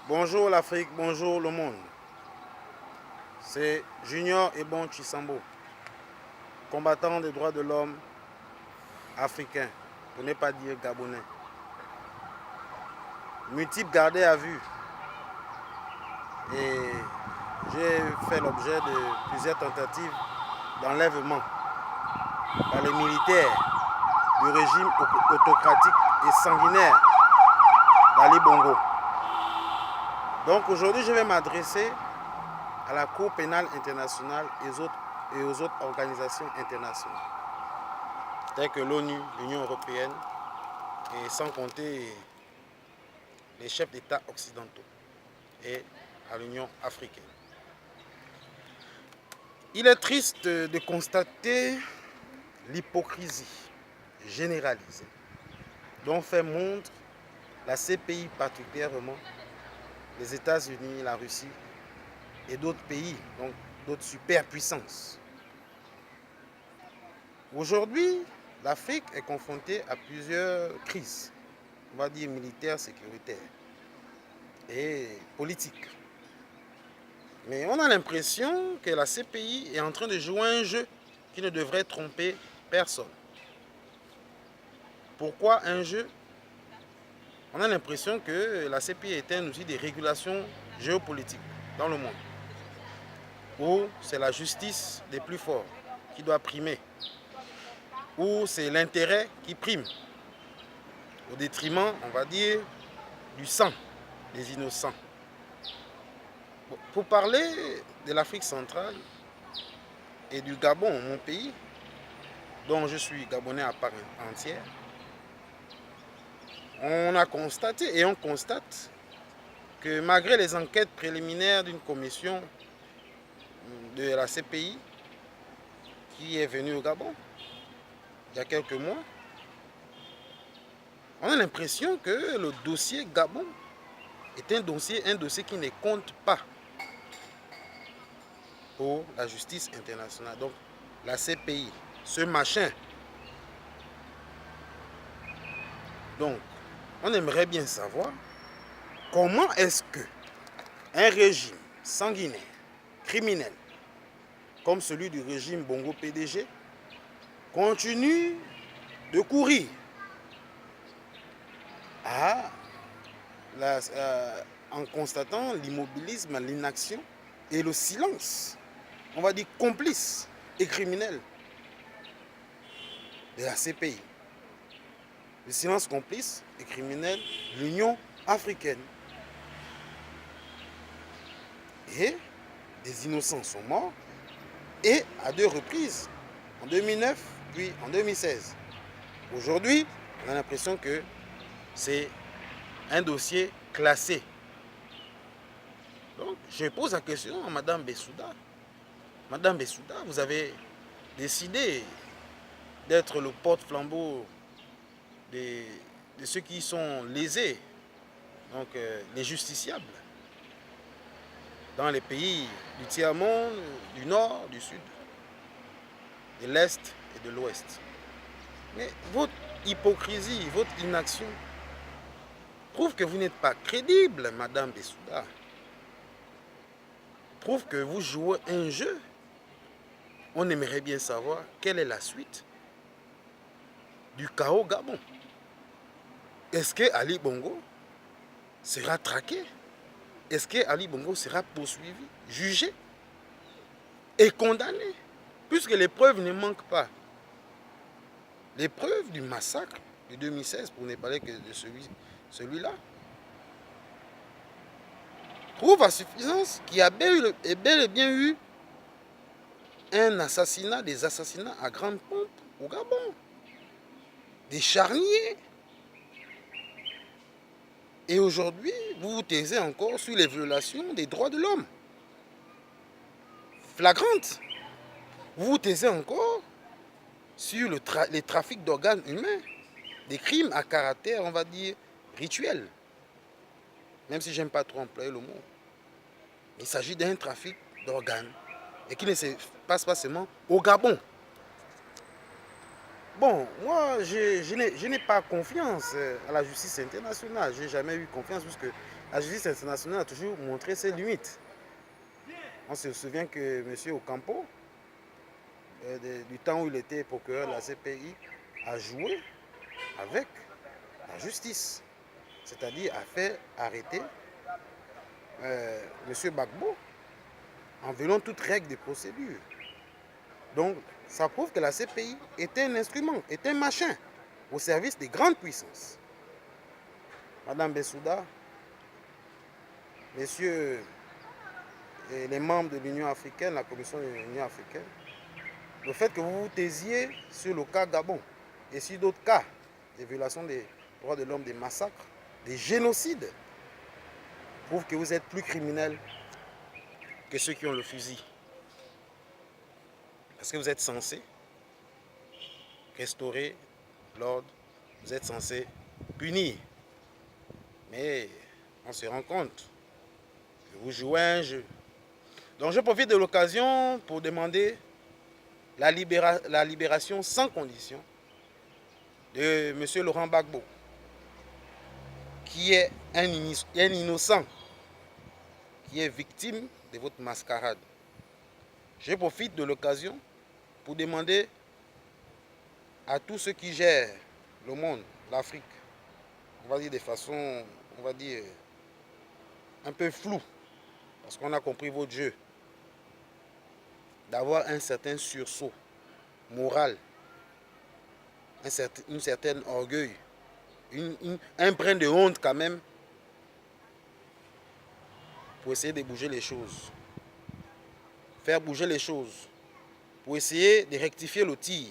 Bonjour l'Afrique, bonjour le monde. C'est Junior Ebon Chisambo, combattant des droits de l'homme africain, pour ne pas dire gabonais. Multiple gardé à vue. Et j'ai fait l'objet de plusieurs tentatives d'enlèvement par les militaires du régime autocratique et sanguinaire d'Ali Bongo. Donc aujourd'hui, je vais m'adresser à la Cour pénale internationale et aux autres organisations internationales, telles que l'ONU, l'Union européenne, et sans compter les chefs d'État occidentaux et à l'Union africaine. Il est triste de constater l'hypocrisie généralisée dont fait montre la CPI, particulièrement les États-Unis, la Russie et d'autres pays, donc d'autres superpuissances. Aujourd'hui, l'Afrique est confrontée à plusieurs crises, on va dire militaires, sécuritaires et politiques. Mais on a l'impression que la CPI est en train de jouer un jeu qui ne devrait tromper personne. Pourquoi un jeu? On a l'impression que la CPI est un outil de régulation géopolitique dans le monde, où c'est la justice des plus forts qui doit primer, où c'est l'intérêt qui prime, au détriment, on va dire, du sang des innocents. Pour parler de l'Afrique centrale et du Gabon, mon pays, dont je suis gabonais à part entière, on a constaté et on constate que malgré les enquêtes préliminaires d'une commission de la CPI qui est venue au Gabon il y a quelques mois, on a l'impression que le dossier Gabon est un dossier qui ne compte pas pour la justice internationale. Donc la CPI, ce machin. Donc on aimerait bien savoir comment est-ce que un régime sanguinaire, criminel, comme celui du régime Bongo PDG, continue de courir en constatant l'immobilisme, l'inaction et le silence, on va dire complice et criminel de la CPI. Le silence complice et criminel de l'Union africaine. Et des innocents sont morts, et à 2 reprises, en 2009 puis en 2016. Aujourd'hui, on a l'impression que c'est un dossier classé. Donc, je pose la question à Madame Bessouda. Madame Bessouda, vous avez décidé d'être le porte-flambeau de ceux qui sont lésés, donc les justiciables, dans les pays du tiers-monde, du nord, du sud, de l'est et de l'ouest. Mais votre hypocrisie, votre inaction prouve que vous n'êtes pas crédible, Madame Bessouda. Prouve que vous jouez un jeu. On aimerait bien savoir quelle est la suite du chaos Gabon. Est-ce que Ali Bongo sera traqué? Est-ce que Ali Bongo sera poursuivi, jugé et condamné? Puisque les preuves ne manquent pas. Les preuves du massacre de 2016, pour ne parler que de celui-là, prouvent à suffisance qu'il y a bel et bien eu un assassinat, des assassinats à grande pompe au Gabon. Des charniers. Et aujourd'hui, vous vous taisez encore sur les violations des droits de l'homme. Flagrantes. Vous vous taisez encore sur les trafics d'organes humains. Des crimes à caractère, on va dire, rituel. Même si j'aime pas trop employer le mot. Il s'agit d'un trafic d'organes et qui ne se passe pas seulement au Gabon. Bon, moi, je n'ai pas confiance à la justice internationale. Je n'ai jamais eu confiance puisque la justice internationale a toujours montré ses limites. On se souvient que M. Ocampo, du temps où il était procureur de la CPI, a joué avec la justice. C'est-à-dire a fait arrêter M. Gbagbo en violant toute règle de procédure. Donc, ça prouve que la CPI était un instrument, était un machin au service des grandes puissances. Madame Bensouda, messieurs les membres de l'Union africaine, la Commission de l'Union africaine, le fait que vous vous taisiez sur le cas Gabon et sur d'autres cas de violations des droits de l'homme, des massacres, des génocides, prouve que vous êtes plus criminels que ceux qui ont le fusil. Parce que vous êtes censé restaurer l'ordre, vous êtes censé punir. Mais on se rend compte que vous jouez un jeu. Donc je profite de l'occasion pour demander la libération sans condition de M. Laurent Gbagbo, qui est un innocent, qui est victime de votre mascarade. Je profite de l'occasion pour demander à tous ceux qui gèrent le monde, l'Afrique, on va dire de façon, on va dire, un peu floue, parce qu'on a compris votre jeu, d'avoir un certain sursaut moral, un certain orgueil, un brin de honte quand même, pour essayer de bouger les choses. Faire bouger les choses, pour essayer de rectifier le tir.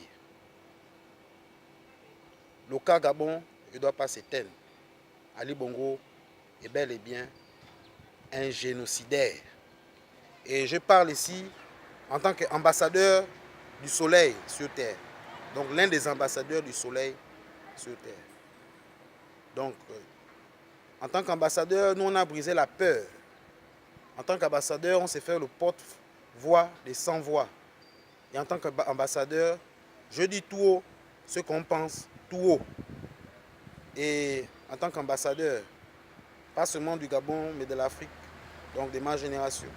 Le cas Gabon ne doit pas s'éteindre. Ali Bongo est bel et bien un génocidaire. Et je parle ici en tant qu'ambassadeur du soleil sur terre. Donc l'un des ambassadeurs du soleil sur terre. Donc en tant qu'ambassadeur, nous on a brisé la peur. En tant qu'ambassadeur, on s'est fait le porte-voix des sans-voix. Et en tant qu'ambassadeur, je dis tout haut ce qu'on pense tout haut. Et en tant qu'ambassadeur, pas seulement du Gabon, mais de l'Afrique, donc de ma génération,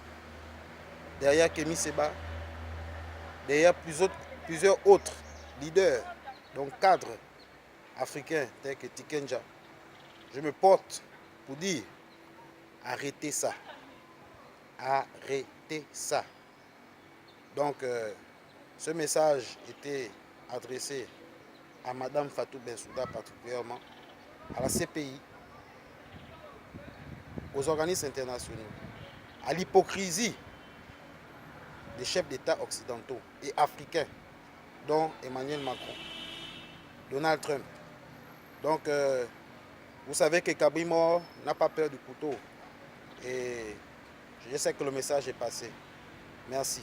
derrière Kémy Séba, derrière plusieurs autres leaders, donc cadres africains tels que Tikenja, je me porte pour dire arrêtez ça. Arrêtez ça. Donc, ce message était adressé à Mme Fatou Bensouda particulièrement, à la CPI, aux organismes internationaux, à l'hypocrisie des chefs d'État occidentaux et africains, dont Emmanuel Macron, Donald Trump. Donc, vous savez que Kabri Mort n'a pas peur du couteau. Et je sais que le message est passé. Merci.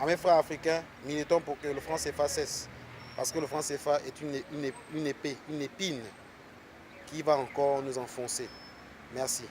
À mes frères africains, militons pour que le franc CFA cesse. Parce que le franc CFA est une épée, une épine qui va encore nous enfoncer. Merci.